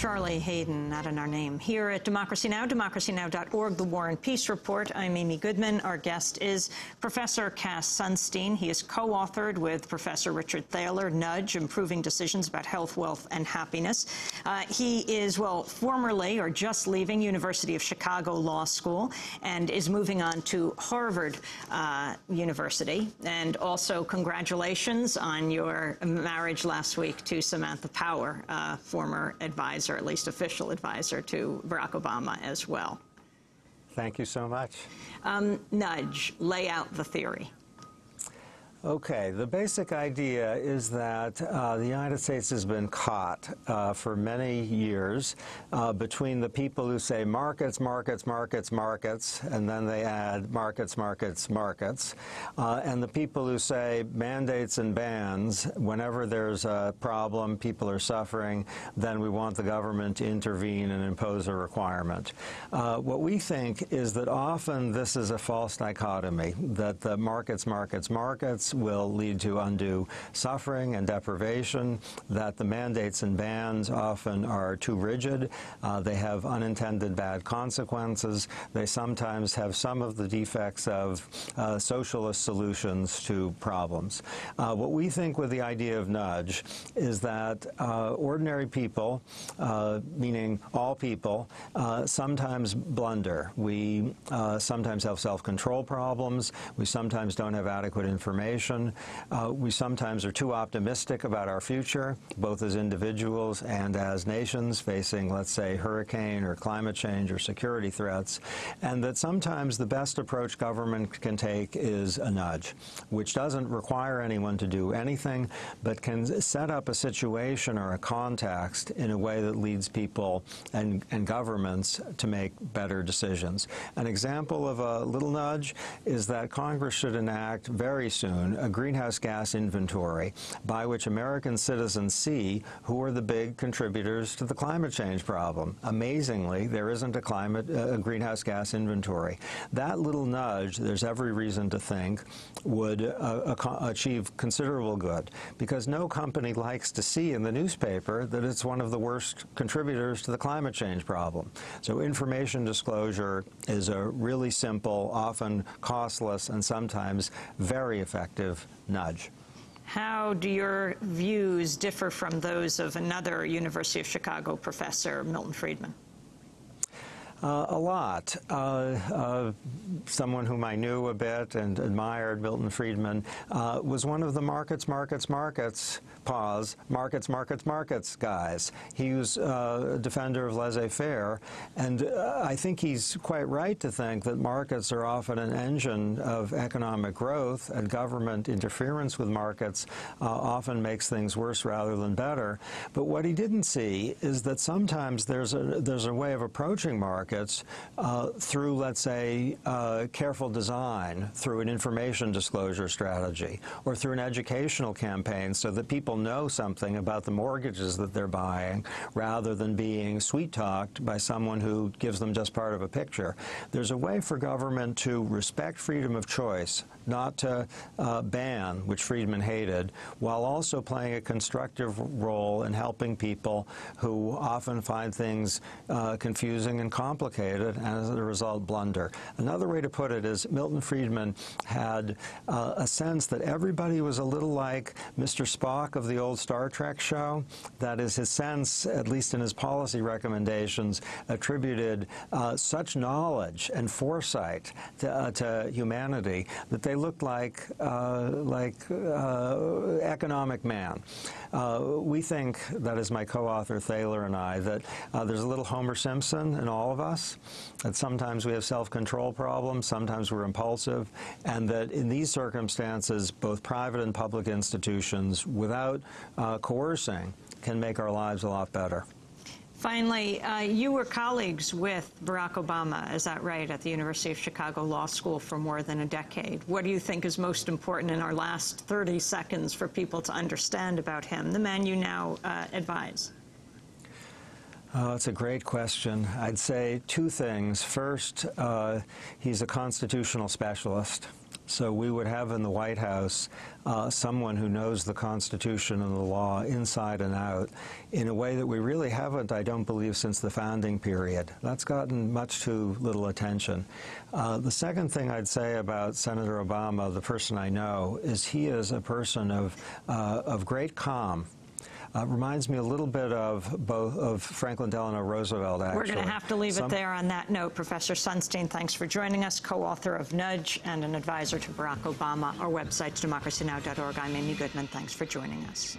Charlie Hayden, not in our name. Here at Democracy Now!, democracynow.org, The War and Peace Report. I'm Amy Goodman. Our guest is Professor Cass Sunstein. He is co-authored with Professor Richard Thaler, Nudge, Improving Decisions About Health, Wealth, and Happiness. He is, well, formerly or just leaving University of Chicago Law School and is moving on to Harvard University. And also, congratulations on your marriage last week to Samantha Power, former advisor, at least official advisor, to Barack Obama as well. Thank you so much. Nudge, lay out the theory. Okay, the basic idea is that the United States has been caught for many years between the people who say markets, markets, markets, markets, and then they add markets, markets, markets, and the people who say mandates and bans. Whenever there's a problem, people are suffering, then we want the government to intervene and impose a requirement. What we think is that often this is a false dichotomy, that the markets, markets, markets will lead to undue suffering and deprivation, that the mandates and bans often are too rigid, they have unintended bad consequences, they sometimes have some of the defects of socialist solutions to problems. What we think with the idea of nudge is that ordinary people, meaning all people, sometimes blunder. We sometimes have self-control problems, we sometimes don't have adequate information, we sometimes are too optimistic about our future, both as individuals and as nations facing, let's say, hurricane or climate change or security threats, and that sometimes the best approach government can take is a nudge, which doesn't require anyone to do anything, but can set up a situation or a context in a way that leads people and governments to make better decisions. An example of a little nudge is that Congress should enact very soon a greenhouse gas inventory by which American citizens see who are the big contributors to the climate change problem. Amazingly, there isn't a greenhouse gas inventory. That little nudge, there's every reason to think, would achieve considerable good, because no company likes to see in the newspaper that it's one of the worst contributors to the climate change problem. So information disclosure is a really simple, often costless, and sometimes very effective nudge. How do your views differ from those of another University of Chicago professor, Milton Friedman? A lot. Someone whom I knew a bit and admired, Milton Friedman, was one of the markets, markets, markets, markets, markets, markets guys. He was a defender of laissez-faire, and I think he's quite right to think that markets are often an engine of economic growth, and government interference with markets often makes things worse rather than better. But what he didn't see is that sometimes there's a way of approaching markets through, let's say, careful design, through an information disclosure strategy, or through an educational campaign so that people know something about the mortgages that they're buying rather than being sweet-talked by someone who gives them just part of a picture. There's a way for government to respect freedom of choice, not to ban, which Friedman hated, while also playing a constructive role in helping people who often find things confusing and complicated, and as a result blunder. Another way to put it is Milton Friedman had a sense that everybody was a little like Mr. Spock of the old Star Trek show. That is, his sense, at least in his policy recommendations, attributed such knowledge and foresight to humanity that they looked like economic man. We think, that is my co-author Thaler and I, that there's a little Homer Simpson in all of us, that sometimes we have self-control problems, sometimes we're impulsive, and that in these circumstances, both private and public institutions, without coercing, can make our lives a lot better. Finally, you were colleagues with Barack Obama, is that right, at the University of Chicago Law School for more than a decade. What do you think is most important in our last 30 seconds for people to understand about him, the man you now advise? It's a great question. I'd say two things. First, he's a constitutional specialist. So we would have in the White House someone who knows the Constitution and the law inside and out in a way that we really haven't, I don't believe, since the founding period. That's gotten much too little attention. The second thing I'd say about Senator Obama, the person I know, is he is a person of great calm. Reminds me a little bit of Franklin Delano Roosevelt, actually. We're going to have to leave it there on that note. Professor Sunstein, thanks for joining us, co-author of Nudge and an advisor to Barack Obama. Our website's democracynow.org. I'm Amy Goodman. Thanks for joining us.